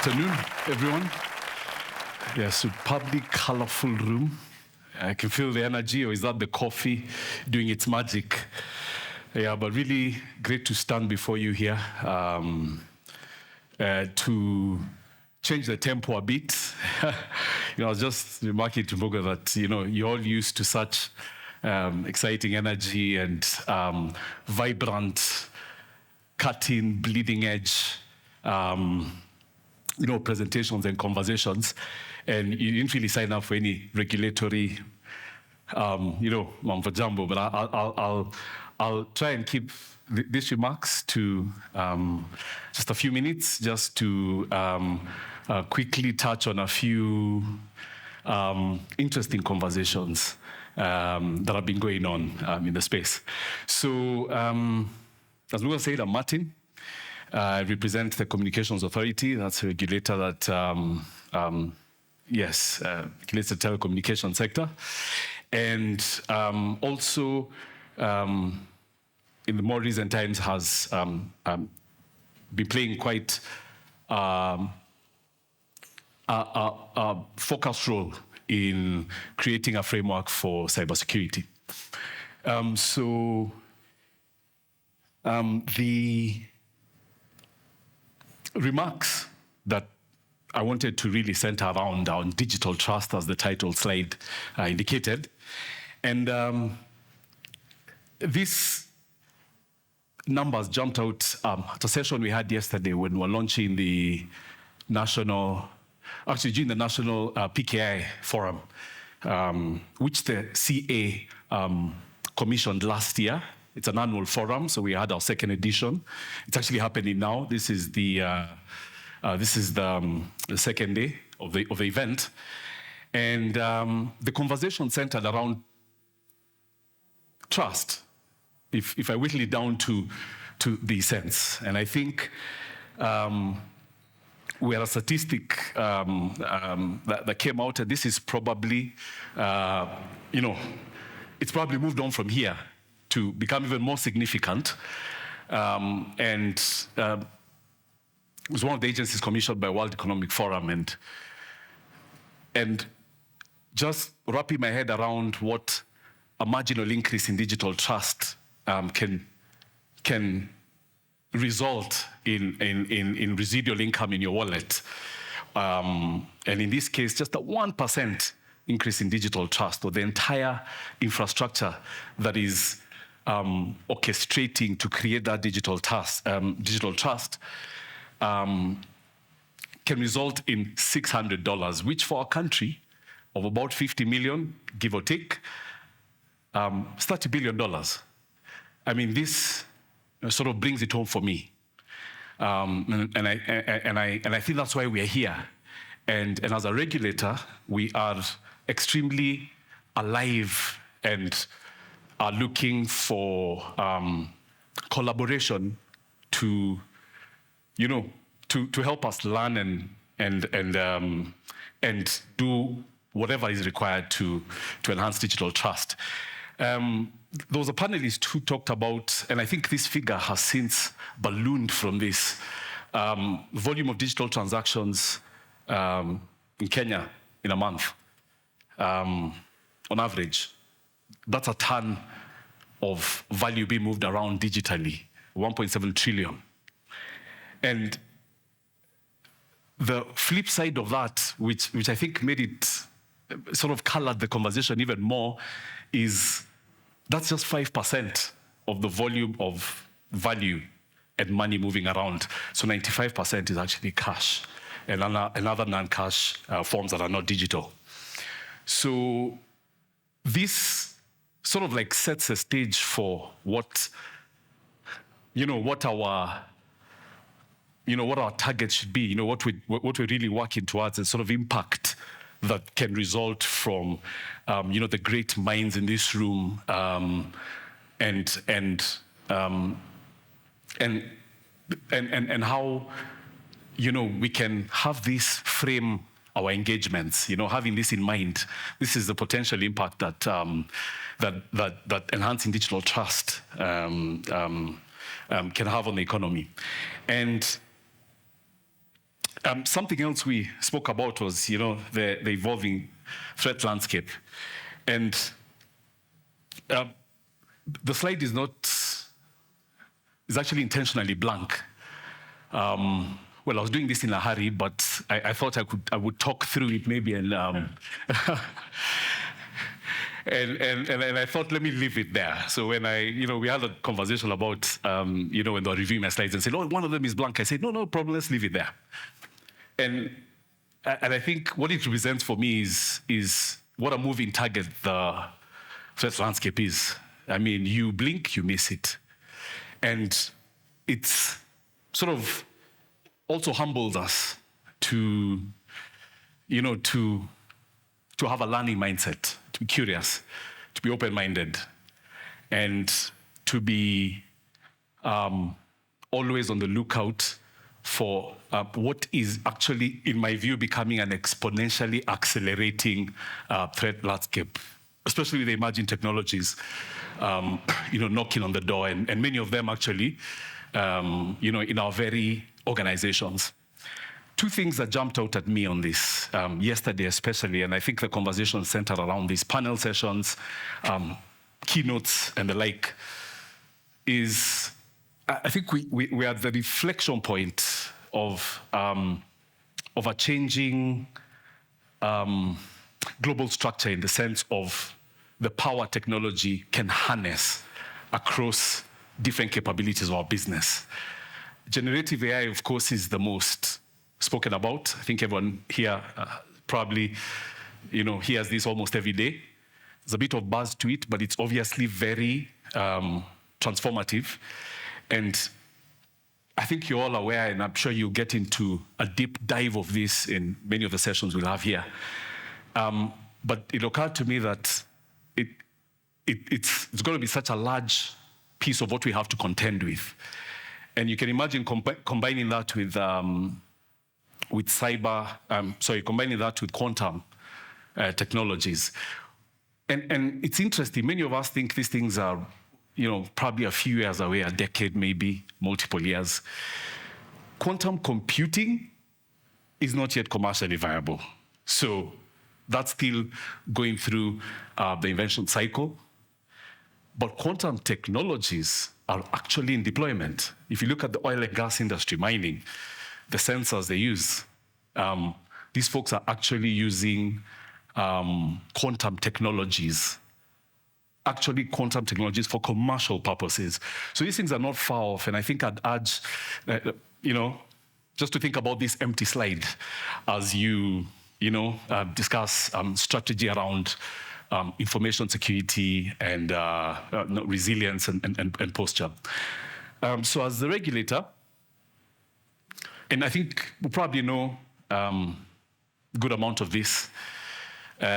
afternoon, everyone. Yeah, superbly colorful room. I can feel the energy, or is that the coffee doing its magic? Yeah, but really great to stand before you here to change the tempo a bit. I was just remarking to Boga that, you're all used to such exciting energy and vibrant, cutting, bleeding edge, presentations and conversations, and you didn't really sign up for any regulatory, mumbo jumbo. But I'll try and keep these remarks to just a few minutes, just to quickly touch on a few interesting conversations that have been going on in the space. So, as we were saying, I'm Martin. I represent the Communications Authority. That's a regulator that, regulates the telecommunications sector. And also, in the more recent times, has been playing quite a focused role in creating a framework for cybersecurity. The remarks that I wanted to really center around on digital trust, as the title slide indicated. And these numbers jumped out at a session we had yesterday when we were launching the national PKI forum, which the CA commissioned last year. It's an annual forum, so we had our second edition. It's actually happening now. This is the second day of the event, and the conversation centered around trust. If I whittle it down to the sense, and I think we had a statistic that came out, and this is probably it's probably moved on from here to become even more significant. And it was one of the agencies commissioned by World Economic Forum, and just wrapping my head around what a marginal increase in digital trust can result in residual income in your wallet. And in this case, just a 1% increase in digital trust, or the entire infrastructure that is orchestrating to create that digital trust can result in $600, which for a country of about 50 million, give or take, is $30 billion. I mean, this sort of brings it home for me, and I think that's why we are here. And as a regulator, we are extremely alive and are looking for collaboration to help us learn and do whatever is required to enhance digital trust. There was a panelist who talked about, and I think this figure has since ballooned from this, volume of digital transactions in Kenya in a month, on average. That's a ton of value being moved around digitally, 1.7 trillion. And the flip side of that, which I think made it sort of colored the conversation even more, is that's just 5% of the volume of value and money moving around. So 95% is actually cash and other non-cash forms that are not digital. So this sort of like sets a stage for what our target should be, what we're really working towards, and sort of impact that can result from the great minds in this room, and how we can have this frame our engagements, having this in mind. This is the potential impact that enhancing digital trust can have on the economy. And Something else we spoke about was, the evolving threat landscape. And the slide is actually intentionally blank. Well, I was doing this in a hurry, but I thought I would talk through it maybe, and and I thought, let me leave it there. So when we had a conversation about, when they were reviewing my slides and said, oh, one of them is blank. I said, no problem, let's leave it there. And I think what it represents for me is what a moving target the threat landscape is. I mean, you blink, you miss it. And it's sort of also humbled us to have a learning mindset, to be curious, to be open-minded, and to be always on the lookout for what is actually, in my view, becoming an exponentially accelerating threat landscape, especially with the emerging technologies, knocking on the door, and many of them actually, in our very organizations. Two things that jumped out at me on this yesterday especially, and I think the conversation centered around these panel sessions, keynotes and the like, is I think we are at the reflection point of a changing global structure, in the sense of the power technology can harness across different capabilities of our business. Generative AI, of course, is the most spoken about. I think everyone here probably, hears this almost every day. There's a bit of buzz to it, but it's obviously very transformative. And I think you're all aware, and I'm sure you'll get into a deep dive of this in many of the sessions we'll have here. But it occurred to me that it's going to be such a large piece of what we have to contend with. And you can imagine combining that with combining that with quantum technologies. And it's interesting, many of us think these things are, probably a few years away, a decade, maybe multiple years. Quantum computing is not yet commercially viable. So that's still going through the invention cycle. But quantum technologies are actually in deployment. If you look at the oil and gas industry, mining, the sensors they use, these folks are actually using quantum technologies for commercial purposes. So these things are not far off, and I think I'd urge, just to think about this empty slide as you, discuss strategy around information security and resilience and posture. So as the regulator, and I think we probably know a good amount of this,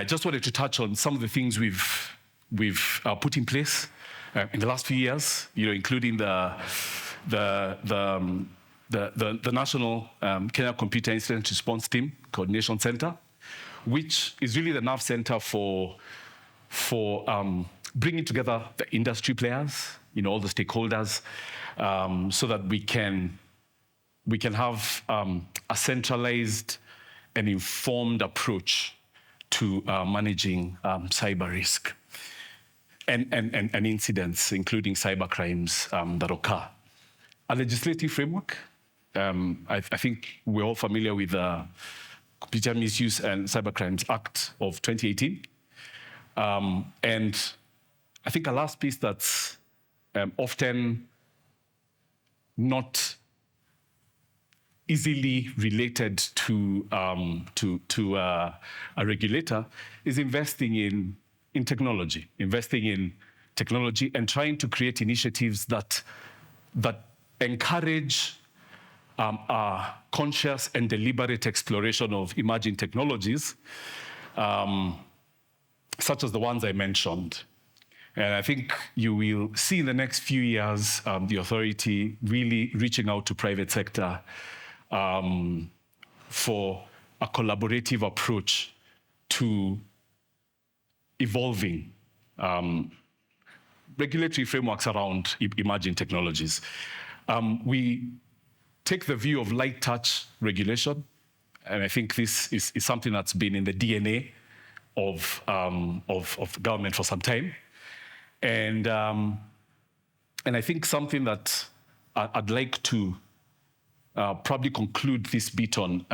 just wanted to touch on some of the things we've put in place in the last few years, including the National Kenya Computer Incident Response Team Coordination Center, which is really the nerve center for bringing together the industry players, all the stakeholders, so that we can have a centralized and informed approach to managing cyber risk and incidents, including cyber crimes that occur. A legislative framework. I think we're all familiar with the Computer Misuse and Cybercrimes Act of 2018. And I think a last piece that's often not easily related to a regulator is investing in technology and trying to create initiatives that encourage a conscious and deliberate exploration of emerging technologies, such as the ones I mentioned. And I think you will see in the next few years the authority really reaching out to private sector for a collaborative approach to evolving regulatory frameworks around emerging technologies. We take the view of light touch regulation, And I think this is something that's been in the DNA of government for some time. And I think something that I'd like to probably conclude this bit on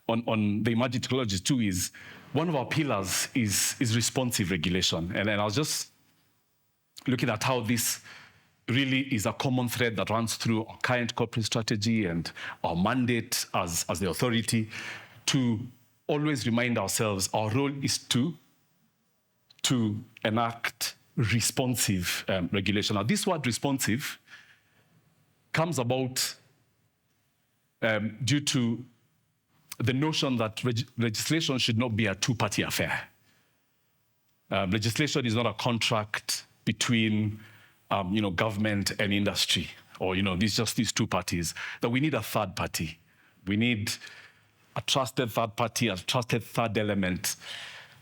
the emerging technologies too is one of our pillars is responsive regulation. And I was just looking at how this really is a common thread that runs through our current corporate strategy and our mandate as the authority to always remind ourselves our role is to enact responsive regulation. Now, this word responsive comes about due to the notion that legislation should not be a two-party affair. Legislation is not a contract between government and industry, or these two parties. That we need a third party. We need a trusted third party, a trusted third element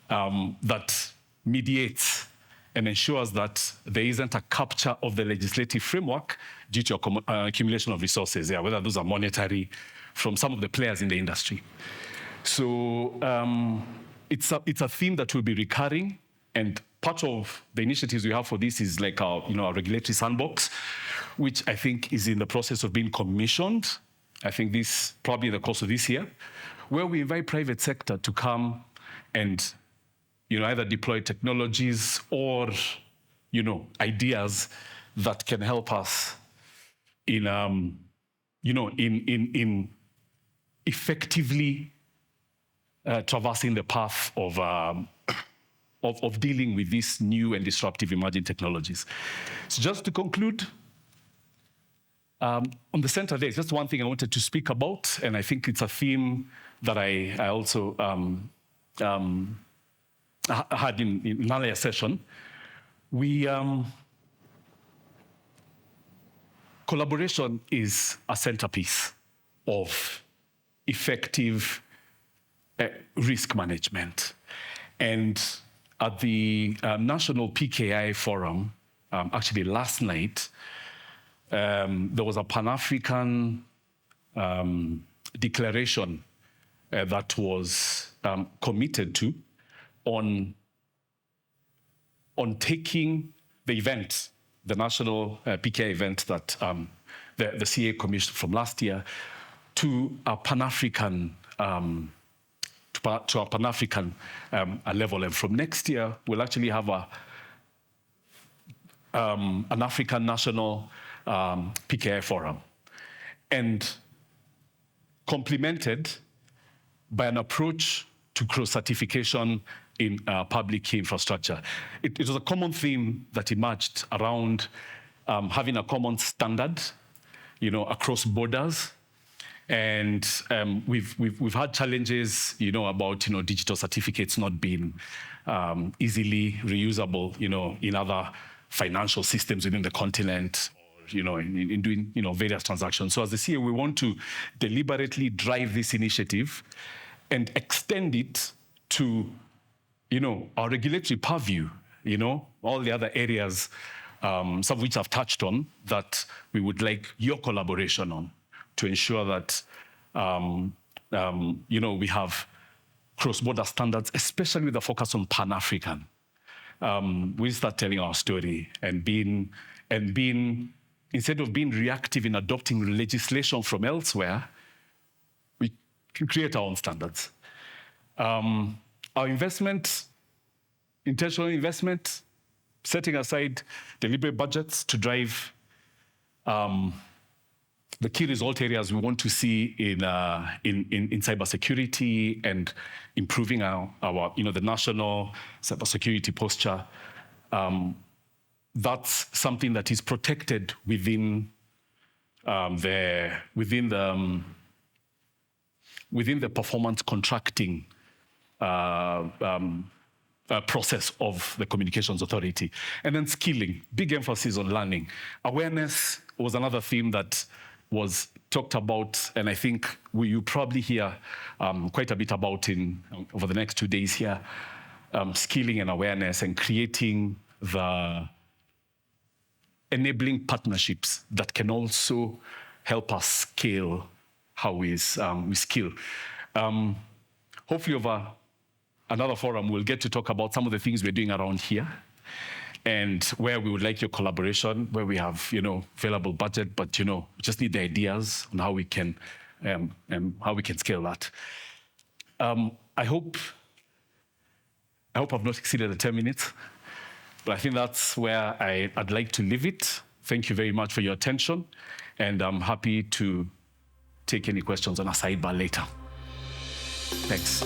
that mediates and ensures that there isn't a capture of the legislative framework due to accumulation of resources, whether those are monetary, from some of the players in the industry. So it's a theme that will be recurring, and part of the initiatives we have for this is like our regulatory sandbox, which I think is in the process of being commissioned. I think this probably in the course of this year, where we invite private sector to come and either deploy technologies or ideas that can help us in effectively traversing the path of dealing with these new and disruptive emerging technologies. So just to conclude, on the center there, just one thing I wanted to speak about, and I think it's a theme that I also had in another session. Collaboration is a centerpiece of effective risk management. And at the National PKI Forum, actually last night, there was a Pan-African declaration that was committed to on taking the event, the national PKI event that the CA commissioned from last year, to a Pan-African level. And from next year, we'll actually have an African national PKI forum, and complemented by an approach to cross-certification in public key infrastructure. It was a common theme that emerged around having a common standard, across borders. And we've had challenges, about digital certificates not being easily reusable, in other financial systems within the continent, or in doing various transactions. So as the CA, we want to deliberately drive this initiative and extend it to our regulatory purview, all the other areas, some of which I've touched on, that we would like your collaboration on, to ensure that we have cross-border standards, especially with a focus on Pan-African. We start telling our story and being instead of being reactive in adopting legislation from elsewhere, we can create our own standards. Our investment, intentional investment, setting aside deliberate budgets to drive the key result areas we want to see in cybersecurity and improving our the national cybersecurity posture. That's something that is protected within the performance contracting process of the Communications Authority. And then skilling, big emphasis on learning. Awareness was another theme that was talked about, and I think you probably hear quite a bit about over the next 2 days here, skilling and awareness, and creating the enabling partnerships that can also help us scale how we skill. Hopefully over another forum, we'll get to talk about some of the things we're doing around here and where we would like your collaboration, where we have, available budget, but, we just need the ideas on how we can scale that. I hope I've not exceeded the 10 minutes, but I think that's where I'd like to leave it. Thank you very much for your attention, and I'm happy to take any questions on a sidebar later. Thanks.